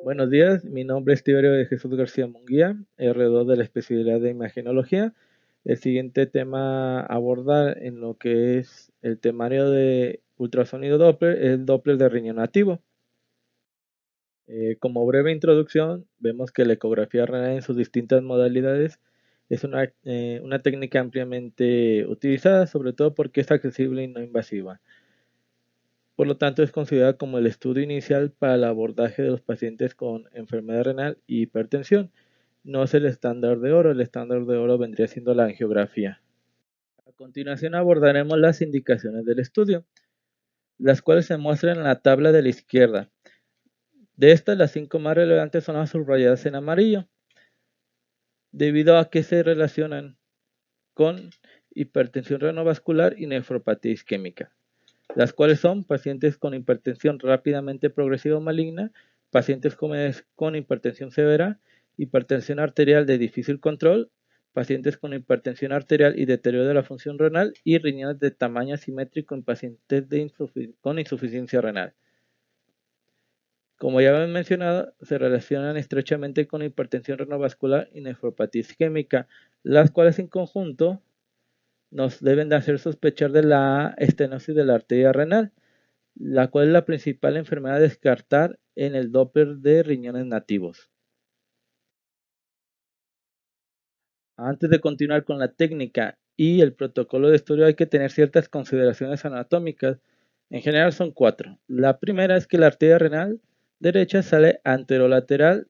Buenos días, mi nombre es Tiberio de Jesús García Munguía, alrededor de la especialidad de imagenología. El siguiente tema a abordar en lo que es el temario de ultrasonido Doppler es el Doppler de riñón nativo. Como breve introducción, vemos que la ecografía renal en sus distintas modalidades es una técnica ampliamente utilizada, sobre todo porque es accesible y no invasiva. Por lo tanto, es considerada como el estudio inicial para el abordaje de los pacientes con enfermedad renal y hipertensión. No es el estándar de oro, el estándar de oro vendría siendo la angiografía. A continuación abordaremos las indicaciones del estudio, las cuales se muestran en la tabla de la izquierda. De estas, las 5 más relevantes son las subrayadas en amarillo, debido a que se relacionan con hipertensión renovascular y nefropatía isquémica, las cuales son pacientes con hipertensión rápidamente progresiva o maligna, pacientes jóvenes con hipertensión severa, hipertensión arterial de difícil control, pacientes con hipertensión arterial y deterioro de la función renal y riñones de tamaño asimétrico en pacientes con insuficiencia renal. Como ya hemos mencionado, se relacionan estrechamente con hipertensión renovascular y nefropatía isquémica, las cuales en conjunto nos deben de hacer sospechar de la estenosis de la arteria renal, la cual es la principal enfermedad a descartar en el Doppler de riñones nativos. Antes de continuar con la técnica y el protocolo de estudio hay que tener ciertas consideraciones anatómicas. En general son 4. La primera es que la arteria renal derecha sale anterolateral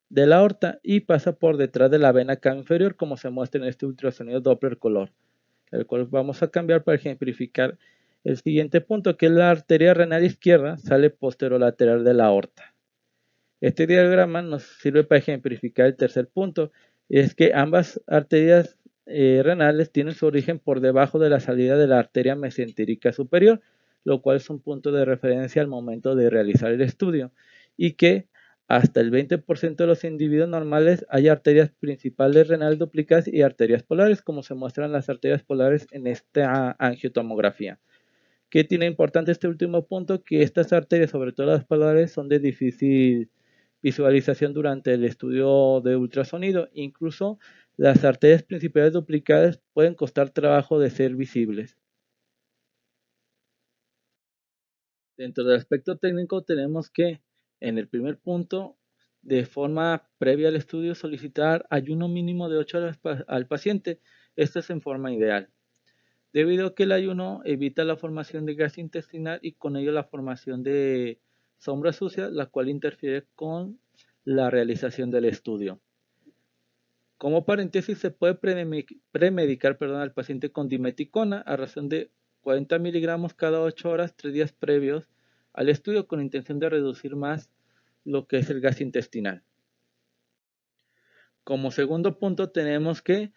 de la aorta y pasa por detrás de la vena cava inferior, como se muestra en este ultrasonido Doppler color, el cual vamos a cambiar para ejemplificar el siguiente punto, que es la arteria renal izquierda sale posterolateral de la aorta. Este diagrama nos sirve para ejemplificar el tercer punto, es que ambas arterias renales tienen su origen por debajo de la salida de la arteria mesentérica superior, lo cual es un punto de referencia al momento de realizar el estudio, y que hasta el 20% de los individuos normales hay arterias principales renales duplicadas y arterias polares, como se muestran las arterias polares en esta angiotomografía. ¿Qué tiene importante este último punto? Que estas arterias, sobre todo las polares, son de difícil visualización durante el estudio de ultrasonido. Incluso las arterias principales duplicadas pueden costar trabajo de ser visibles. Dentro del aspecto técnico tenemos que, en el primer punto, de forma previa al estudio, solicitar ayuno mínimo de 8 horas al paciente. Esto es en forma ideal, debido a que el ayuno evita la formación de gas intestinal y con ello la formación de sombra sucia, la cual interfiere con la realización del estudio. Como paréntesis, se puede premedicar al paciente con dimeticona a razón de 40 miligramos cada 8 horas, 3 días previos al estudio, con intención de reducir más lo que es el gas intestinal. Como segundo punto, tenemos que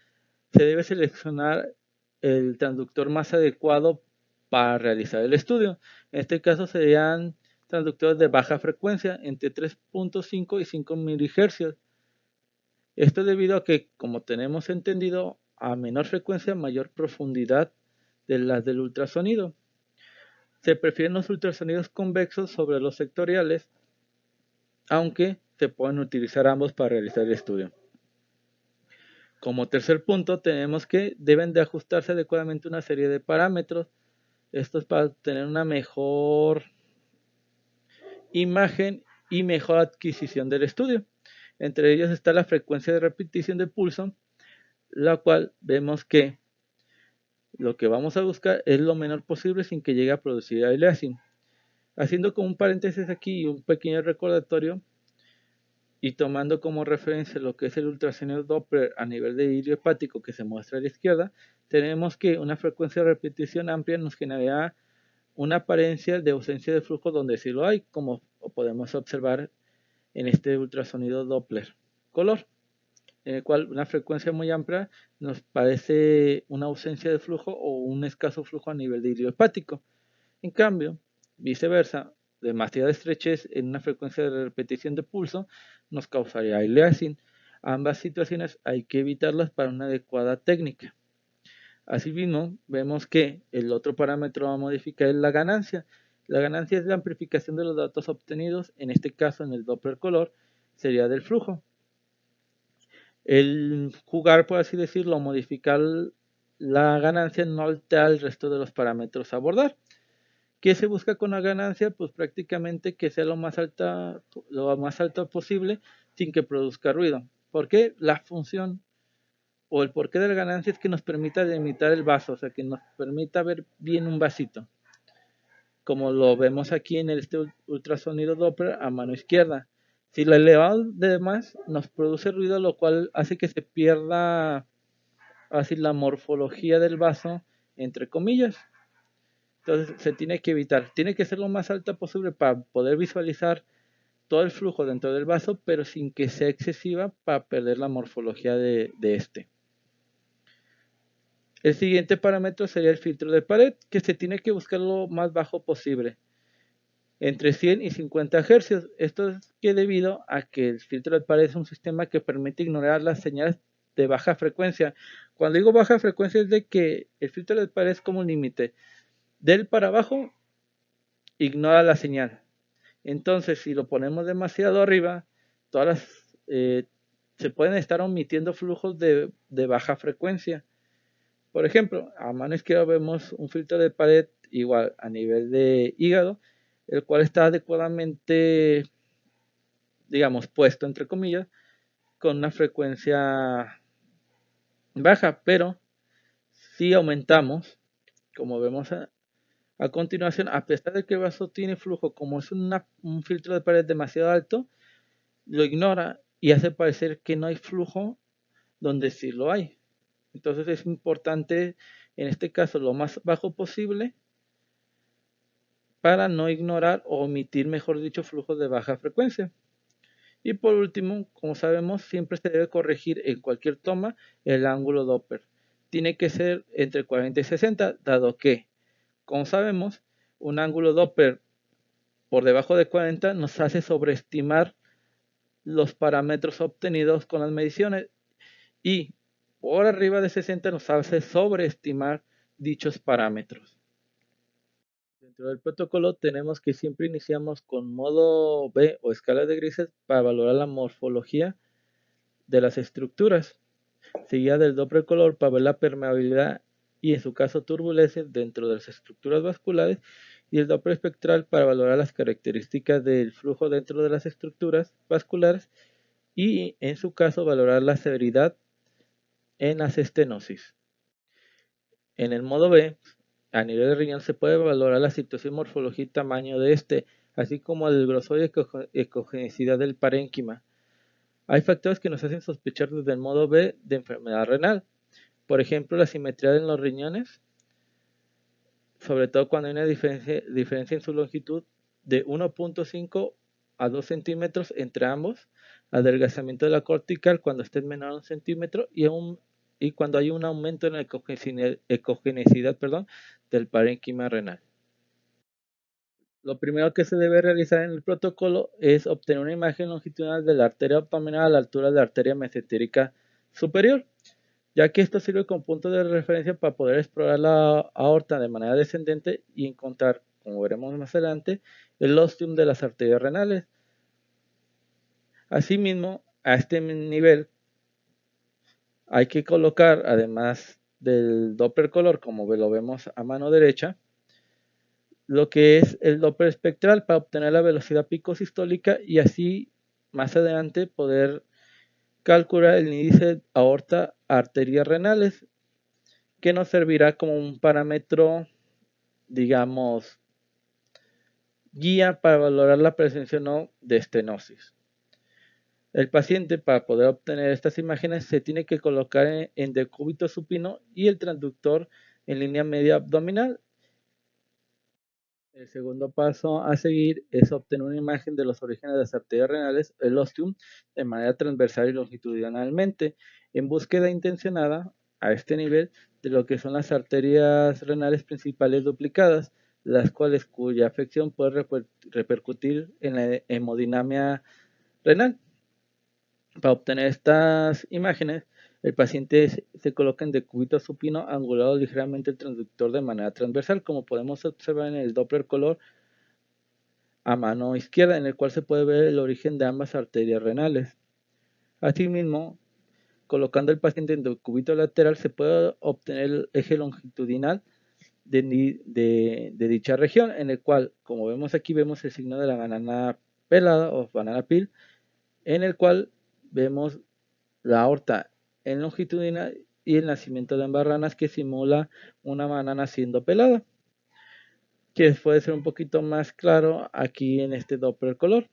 se debe seleccionar el transductor más adecuado para realizar el estudio. En este caso serían transductores de baja frecuencia, entre 3.5 y 5 MHz. Esto es debido a que, como tenemos entendido, a menor frecuencia, mayor profundidad de las del ultrasonido. Se prefieren los ultrasonidos convexos sobre los sectoriales, aunque se pueden utilizar ambos para realizar el estudio. Como tercer punto, tenemos que deben de ajustarse adecuadamente una serie de parámetros. Esto es para tener una mejor imagen y mejor adquisición del estudio. Entre ellos está la frecuencia de repetición de pulso, la cual vemos que lo que vamos a buscar es lo menor posible sin que llegue a producir aliasing. Haciendo como un paréntesis aquí y un pequeño recordatorio, y tomando como referencia lo que es el ultrasonido Doppler a nivel de vidrio hepático que se muestra a la izquierda, tenemos que una frecuencia de repetición amplia nos genera una apariencia de ausencia de flujo donde sí lo hay, como podemos observar en este ultrasonido Doppler color, en el cual una frecuencia muy amplia nos parece una ausencia de flujo o un escaso flujo a nivel de vidrio hepático. En cambio, viceversa, demasiada estrechez en una frecuencia de repetición de pulso nos causaría aliasing. Ambas situaciones hay que evitarlas para una adecuada técnica. Asimismo, vemos que el otro parámetro a modificar es la ganancia. La ganancia es la amplificación de los datos obtenidos, en este caso en el Doppler color, sería del flujo. El jugar, por así decirlo, o modificar la ganancia no altera el resto de los parámetros a abordar. ¿Qué se busca con la ganancia? Pues prácticamente que sea lo más alta posible sin que produzca ruido. ¿Por qué? La función o el porqué de la ganancia es que nos permita delimitar el vaso, o sea, que nos permita ver bien un vasito, como lo vemos aquí en este ultrasonido Doppler a mano izquierda. Si la elevamos de más, nos produce ruido, lo cual hace que se pierda así la morfología del vaso, entre comillas. Entonces se tiene que evitar, tiene que ser lo más alta posible para poder visualizar todo el flujo dentro del vaso, pero sin que sea excesiva para perder la morfología de este. El siguiente parámetro sería el filtro de pared, que se tiene que buscar lo más bajo posible, entre 100 y 50 Hz. Esto es que debido a que el filtro de pared es un sistema que permite ignorar las señales de baja frecuencia. Cuando digo baja frecuencia es de que el filtro de pared es como un límite. Del para abajo, ignora la señal. Entonces, si lo ponemos demasiado arriba, todas las, se pueden estar omitiendo flujos de baja frecuencia. Por ejemplo, a mano izquierda vemos un filtro de pared igual a nivel de hígado, el cual está adecuadamente, digamos, puesto entre comillas, con una frecuencia baja, pero si aumentamos, como vemos a continuación, a pesar de que el vaso tiene flujo, como es un filtro de pared demasiado alto, lo ignora y hace parecer que no hay flujo donde sí lo hay. Entonces es importante, en este caso, lo más bajo posible para no ignorar o omitir, mejor dicho, flujos de baja frecuencia. Y por último, como sabemos, siempre se debe corregir en cualquier toma el ángulo Doppler. Tiene que ser entre 40 y 60, dado que, como sabemos, un ángulo Doppler por debajo de 40 nos hace sobreestimar los parámetros obtenidos con las mediciones y por arriba de 60 nos hace sobreestimar dichos parámetros. Dentro del protocolo tenemos que siempre iniciamos con modo B o escala de grises para valorar la morfología de las estructuras, seguida del Doppler color para ver la permeabilidad y en su caso turbulencia dentro de las estructuras vasculares, y el Doppler espectral para valorar las características del flujo dentro de las estructuras vasculares y en su caso valorar la severidad en las estenosis. En el modo B, a nivel de riñón se puede valorar la situación, morfología y tamaño de este, así como el grosor y ecogenicidad del parénquima. Hay factores que nos hacen sospechar desde el modo B de enfermedad renal. Por ejemplo, la simetría en los riñones, sobre todo cuando hay una diferencia en su longitud de 1.5 a 2 centímetros entre ambos, adelgazamiento de la cortical cuando esté menor a 1 centímetro y cuando hay un aumento en la ecogenicidad del parénquima renal. Lo primero que se debe realizar en el protocolo es obtener una imagen longitudinal de la arteria abdominal a la altura de la arteria mesentérica superior, ya que esto sirve como punto de referencia para poder explorar la aorta de manera descendente y encontrar, como veremos más adelante, el ostium de las arterias renales. Asimismo, a este nivel hay que colocar, además del Doppler color, como lo vemos a mano derecha, lo que es el Doppler espectral para obtener la velocidad pico sistólica y así más adelante poder calcular el índice aorta arterias renales, que nos servirá como un parámetro, digamos, guía para valorar la presencia o no de estenosis. El paciente, para poder obtener estas imágenes, se tiene que colocar en decúbito supino y el transductor en línea media abdominal. El segundo paso a seguir es obtener una imagen de los orígenes de las arterias renales, el ostium, de manera transversal y longitudinalmente, en búsqueda intencionada a este nivel de lo que son las arterias renales principales duplicadas, las cuales cuya afección puede repercutir en la hemodinamia renal. Para obtener estas imágenes, el paciente se coloca en decúbito supino angulado ligeramente el transductor de manera transversal, como podemos observar en el Doppler color a mano izquierda, en el cual se puede ver el origen de ambas arterias renales. Asimismo, colocando el paciente en decúbito lateral se puede obtener el eje longitudinal de dicha región, en el cual, como vemos aquí, vemos el signo de la banana pelada o banana peel, en el cual vemos la aorta en longitudinal y el nacimiento de ambas ranas que simula una banana siendo pelada, que puede ser un poquito más claro aquí en este Doppler color.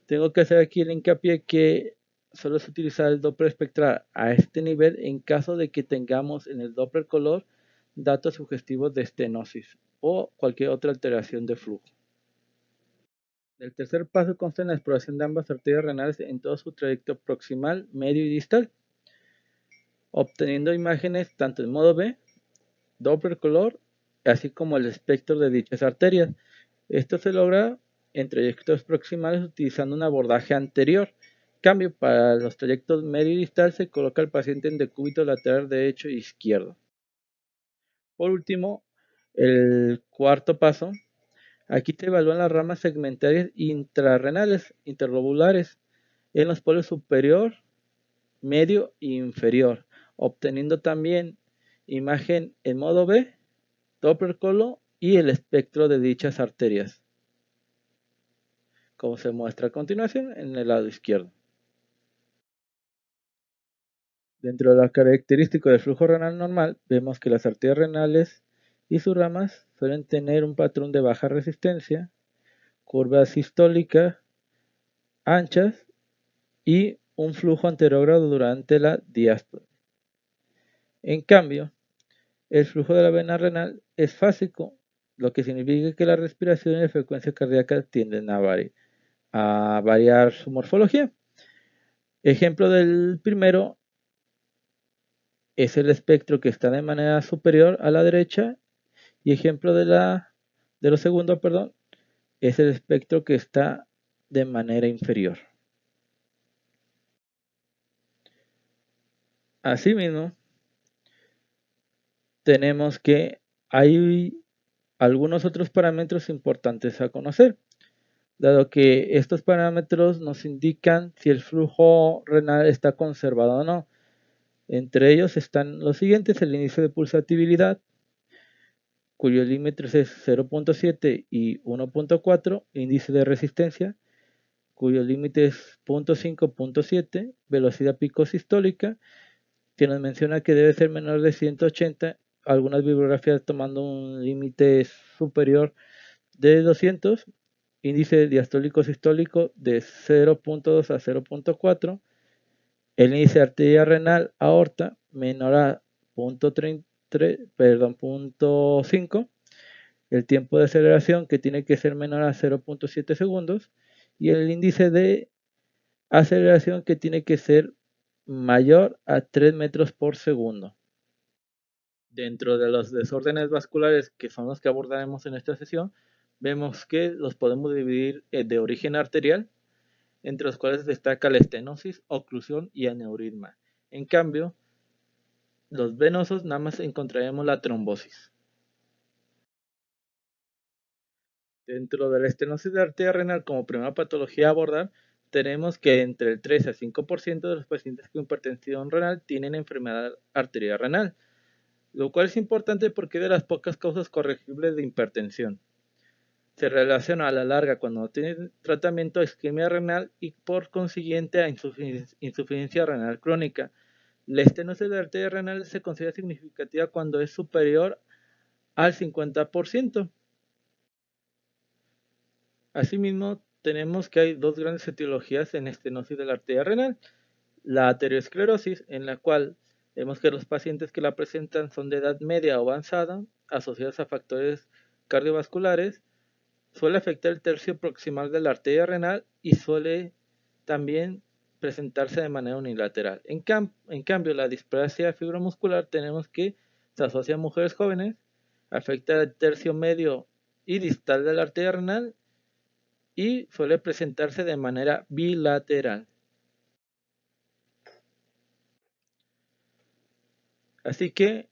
Tengo que hacer aquí el hincapié que solo es utilizar el Doppler espectral a este nivel en caso de que tengamos en el Doppler color datos sugestivos de estenosis o cualquier otra alteración de flujo. El tercer paso consta en la exploración de ambas arterias renales en todo su trayecto proximal, medio y distal, obteniendo imágenes tanto en modo B, Doppler color, así como el espectro de dichas arterias. Esto se logra en trayectos proximales utilizando un abordaje anterior. En cambio, para los trayectos medio y distal se coloca al paciente en decúbito lateral derecho e izquierdo. Por último, el cuarto paso, aquí se evalúan las ramas segmentarias intrarrenales, interlobulares, en los polos superior, medio e inferior, obteniendo también imagen en modo B, Doppler color y el espectro de dichas arterias, como se muestra a continuación en el lado izquierdo. Dentro de las características del flujo renal normal, vemos que las arterias renales y sus ramas suelen tener un patrón de baja resistencia, curvas sistólicas anchas y un flujo anterógrado durante la diástole. En cambio, el flujo de la vena renal es fásico, lo que significa que la respiración y la frecuencia cardíaca tienden a variar su morfología. Ejemplo del primero es el espectro que está de manera superior a la derecha y ejemplo de lo segundo, perdón, es el espectro que está de manera inferior. Asimismo, tenemos que hay algunos otros parámetros importantes a conocer, dado que estos parámetros nos indican si el flujo renal está conservado o no. Entre ellos están los siguientes: el índice de pulsatibilidad, cuyos límites es 0.7 y 1.4, índice de resistencia, cuyo límite es 0.5, 0.7, velocidad pico sistólica, que nos menciona que debe ser menor de 180, algunas bibliografías tomando un límite superior de 200, índice diastólico sistólico de 0.2 a 0.4, el índice de arteria renal aorta menor a 0.5, el tiempo de aceleración que tiene que ser menor a 0.7 segundos y el índice de aceleración que tiene que ser mayor a 3 metros por segundo. Dentro de los desórdenes vasculares, que son los que abordaremos en esta sesión, vemos que los podemos dividir de origen arterial, entre los cuales destaca la estenosis, oclusión y aneurisma. En cambio, los venosos nada más encontraremos la trombosis. Dentro de la estenosis de arteria renal como primera patología a abordar, tenemos que entre el 3 a 5% de los pacientes con hipertensión renal tienen enfermedad arterial renal, lo cual es importante porque es de las pocas causas corregibles de hipertensión. Se relaciona a la larga cuando no tiene tratamiento a isquemia renal y por consiguiente a insuficiencia renal crónica. La estenosis de arteria renal se considera significativa cuando es superior al 50%. Asimismo, tenemos que hay dos grandes etiologías en estenosis de la arteria renal. La aterosclerosis, en la cual vemos que los pacientes que la presentan son de edad media o avanzada, asociados a factores cardiovasculares, suele afectar el tercio proximal de la arteria renal y suele también presentarse de manera unilateral. En cambio, la displasia fibromuscular tenemos que se asocia a mujeres jóvenes, afecta el tercio medio y distal de la arteria renal y suele presentarse de manera bilateral. Así que,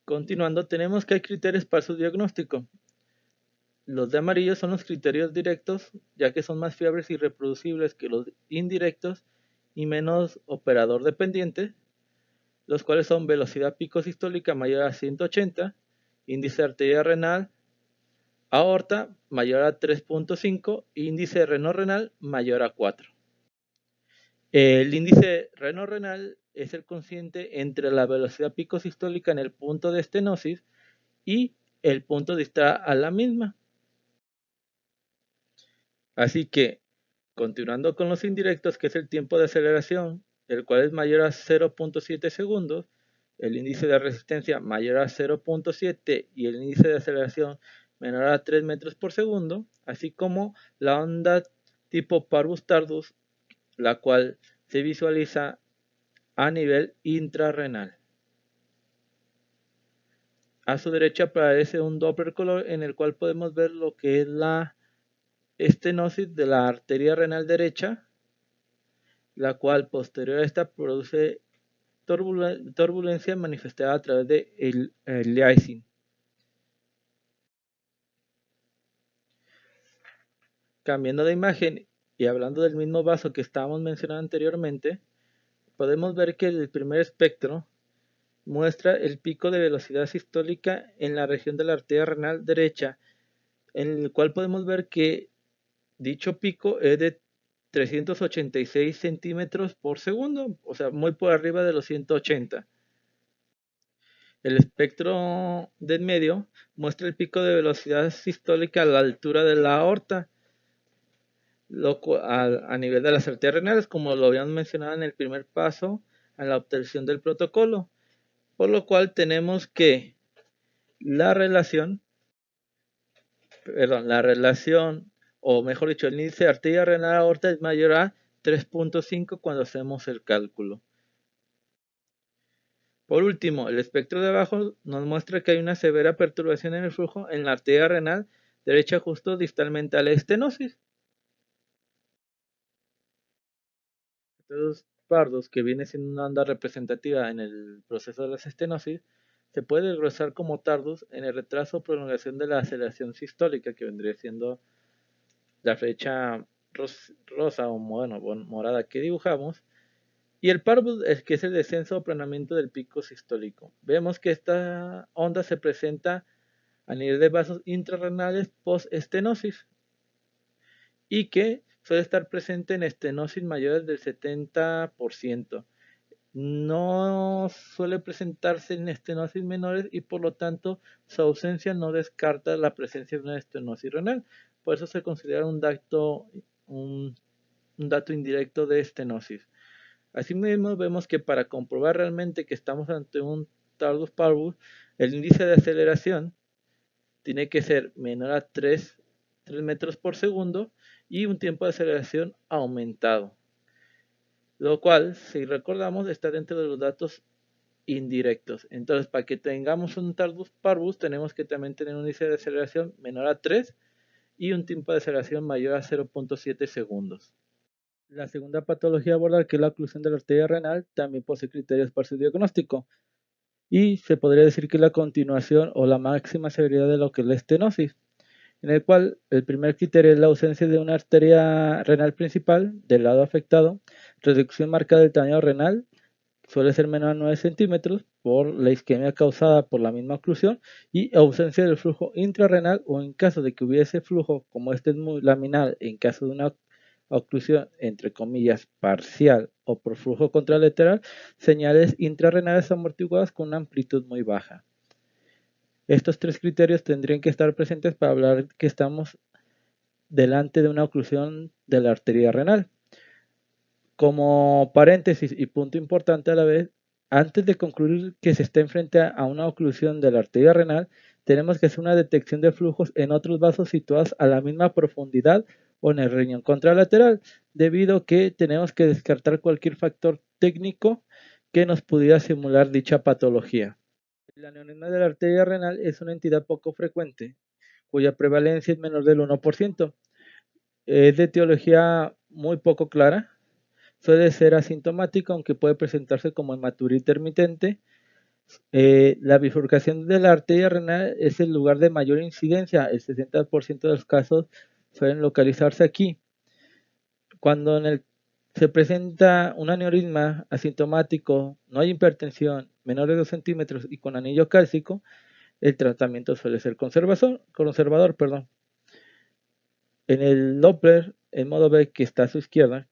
continuando, tenemos que hay criterios para su diagnóstico. Los de amarillo son los criterios directos, ya que son más fiables y reproducibles que los indirectos y menos operador dependiente, los cuales son velocidad pico sistólica mayor a 180, índice de arteria renal, aorta mayor a 3.5, índice renal mayor a 4. El índice renal es el cociente entre la velocidad pico sistólica en el punto de estenosis y el punto distal a la misma. Así que, continuando con los indirectos, que es el tiempo de aceleración, el cual es mayor a 0.7 segundos, el índice de resistencia mayor a 0.7 y el índice de aceleración menor a 3 metros por segundo, así como la onda tipo Parvus Tardus, la cual se visualiza a nivel intrarrenal. A su derecha aparece un Doppler color en el cual podemos ver lo que es la estenosis de la arteria renal derecha, la cual posterior a esta produce turbulencia manifestada a través de el lysine. Cambiando de imagen y hablando del mismo vaso que estábamos mencionando anteriormente, podemos ver que el primer espectro muestra el pico de velocidad sistólica en la región de la arteria renal derecha, en el cual podemos ver que dicho pico es de 386 centímetros por segundo, o sea, muy por arriba de los 180. El espectro del medio muestra el pico de velocidad sistólica a la altura de la aorta, a nivel de las arterias renales, como lo habíamos mencionado en el primer paso a la obtención del protocolo. Por lo cual tenemos que la relación, o mejor dicho, el índice de arteria renal aorta es mayor a 3.5 cuando hacemos el cálculo. Por último, el espectro de abajo nos muestra que hay una severa perturbación en el flujo en la arteria renal derecha justo distalmente a la estenosis. Estos pardos, que viene siendo una onda representativa en el proceso de la estenosis, se puede desglosar como tardus en el retraso o prolongación de la aceleración sistólica, que vendría siendo la flecha rosa o morada que dibujamos, y el parvus, que es el descenso o aplanamiento del pico sistólico. Vemos que esta onda se presenta a nivel de vasos intrarrenales post-estenosis y que suele estar presente en estenosis mayores del 70%. No suele presentarse en estenosis menores y por lo tanto su ausencia no descarta la presencia de una estenosis renal. Por eso se considera un dato indirecto de estenosis. Asimismo, vemos que para comprobar realmente que estamos ante un tardus parvus, el índice de aceleración tiene que ser menor a 3 metros por segundo y un tiempo de aceleración aumentado, lo cual, si recordamos, está dentro de los datos indirectos. Entonces, para que tengamos un tardus parvus, tenemos que también tener un índice de aceleración menor a 3 y un tiempo de aceleración mayor a 0.7 segundos. La segunda patología a abordar, que es la oclusión de la arteria renal, también posee criterios para su diagnóstico y se podría decir que es la continuación o la máxima severidad de lo que es la estenosis, en el cual el primer criterio es la ausencia de una arteria renal principal del lado afectado, reducción marcada del tamaño renal, suele ser menor a 9 centímetros por la isquemia causada por la misma oclusión y ausencia del flujo intrarrenal, o en caso de que hubiese flujo, como este es muy laminal, en caso de una oclusión entre comillas parcial o por flujo contralateral, señales intrarrenales amortiguadas con una amplitud muy baja. Estos tres criterios tendrían que estar presentes para hablar que estamos delante de una oclusión de la arteria renal. Como paréntesis y punto importante a la vez, antes de concluir que se está enfrente a una oclusión de la arteria renal, tenemos que hacer una detección de flujos en otros vasos situados a la misma profundidad o en el riñón contralateral, debido a que tenemos que descartar cualquier factor técnico que nos pudiera simular dicha patología. El aneurisma de la arteria renal es una entidad poco frecuente, cuya prevalencia es menor del 1%. Es de etiología muy poco clara. Suele ser asintomático, aunque puede presentarse como hematuria intermitente. La bifurcación de la arteria renal es el lugar de mayor incidencia. El 60% de los casos suelen localizarse aquí. Cuando se presenta un aneurisma asintomático, no hay hipertensión, menor de 2 centímetros y con anillo cálcico, el tratamiento suele ser conservador. En el Doppler, en modo B, que está a su izquierda,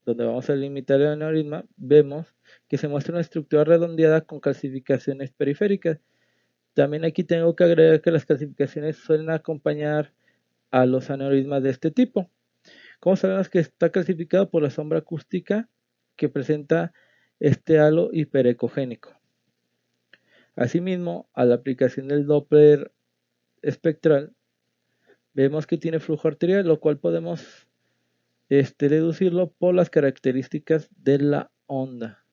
donde vamos a limitar el aneurisma, vemos que se muestra una estructura redondeada con calcificaciones periféricas. También aquí tengo que agregar que las calcificaciones suelen acompañar a los aneurismas de este tipo. ¿Cómo sabemos que está calcificado? Por la sombra acústica que presenta este halo hiperecogénico. Asimismo, a la aplicación del Doppler espectral, vemos que tiene flujo arterial, lo cual podemos deducirlo por las características de la onda.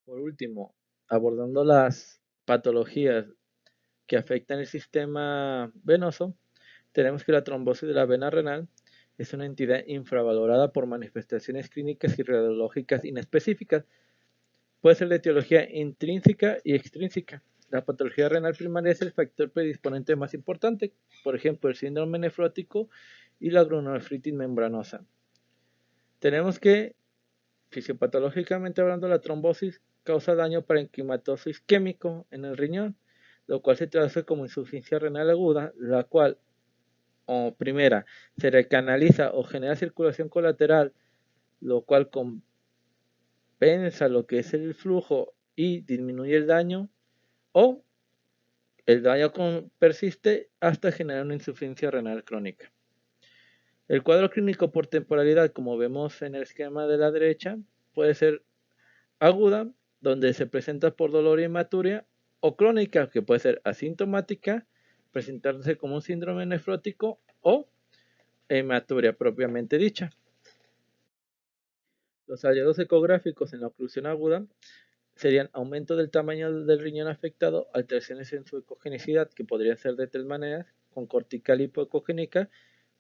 Por último, abordando las patologías que afectan el sistema venoso, tenemos que la trombosis de la vena renal es una entidad infravalorada por manifestaciones clínicas y radiológicas inespecíficas. Puede ser de etiología intrínseca y extrínseca. La patología renal primaria es el factor predisponente más importante, por ejemplo, el síndrome nefrótico y la glomerulonefritis membranosa. Tenemos que, fisiopatológicamente hablando, la trombosis causa daño parenquimatoso isquémico en el riñón, lo cual se traduce como insuficiencia renal aguda, la cual, o primera, se recanaliza o genera circulación colateral, lo cual compensa lo que es el flujo y disminuye el daño, o el daño persiste hasta generar una insuficiencia renal crónica. El cuadro clínico por temporalidad, como vemos en el esquema de la derecha, puede ser aguda, donde se presenta por dolor y hematuria, o crónica, que puede ser asintomática, presentarse como un síndrome nefrótico o hematuria propiamente dicha. Los hallazgos ecográficos en la oclusión aguda serían aumento del tamaño del riñón afectado, alteraciones en su ecogenicidad, que podrían ser de tres maneras: con cortical hipoecogénica,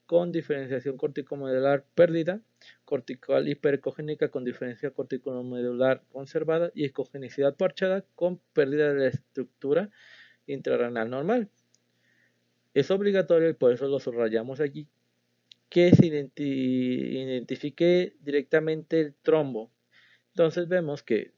con diferenciación corticomedular perdida, cortical hiperecogénica con diferencia corticomedular conservada y ecogenicidad parchada con pérdida de la estructura intrarrenal normal. Es obligatorio, y por eso lo subrayamos aquí, que se identifique directamente el trombo. Entonces vemos que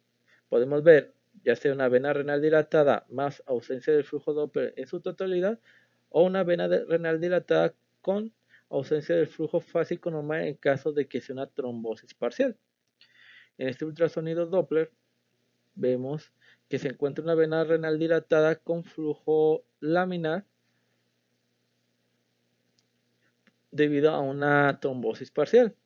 podemos ver ya sea una vena renal dilatada más ausencia del flujo Doppler en su totalidad, o una vena renal dilatada con ausencia del flujo fásico normal en caso de que sea una trombosis parcial. En este ultrasonido Doppler vemos que se encuentra una vena renal dilatada con flujo laminar debido a una trombosis parcial.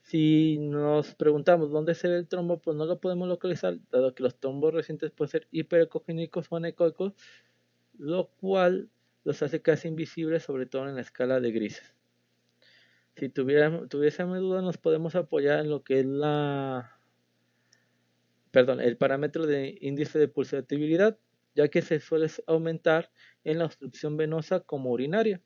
Si nos preguntamos dónde se ve el trombo, pues no lo podemos localizar, dado que los trombos recientes pueden ser hiperecogénicos o anecoicos, lo cual los hace casi invisibles, sobre todo en la escala de grises. Si tuviésemos duda, nos podemos apoyar en lo que es el parámetro de índice de pulsatividad, ya que se suele aumentar en la obstrucción venosa como urinaria.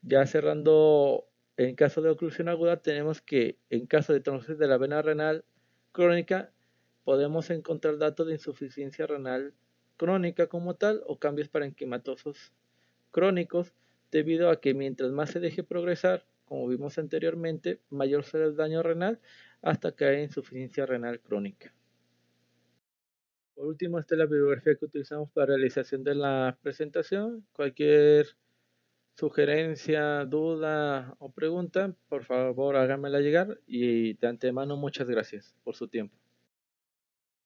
Ya cerrando, en caso de oclusión aguda, tenemos que en caso de trombosis de la vena renal crónica, podemos encontrar datos de insuficiencia renal crónica como tal, o cambios parenquimatosos crónicos, debido a que mientras más se deje progresar, como vimos anteriormente, mayor será el daño renal hasta caer en insuficiencia renal crónica. Por último, esta es la bibliografía que utilizamos para la realización de la presentación. Cualquier sugerencia, duda o pregunta, por favor háganmela llegar, y de antemano muchas gracias por su tiempo.